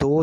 2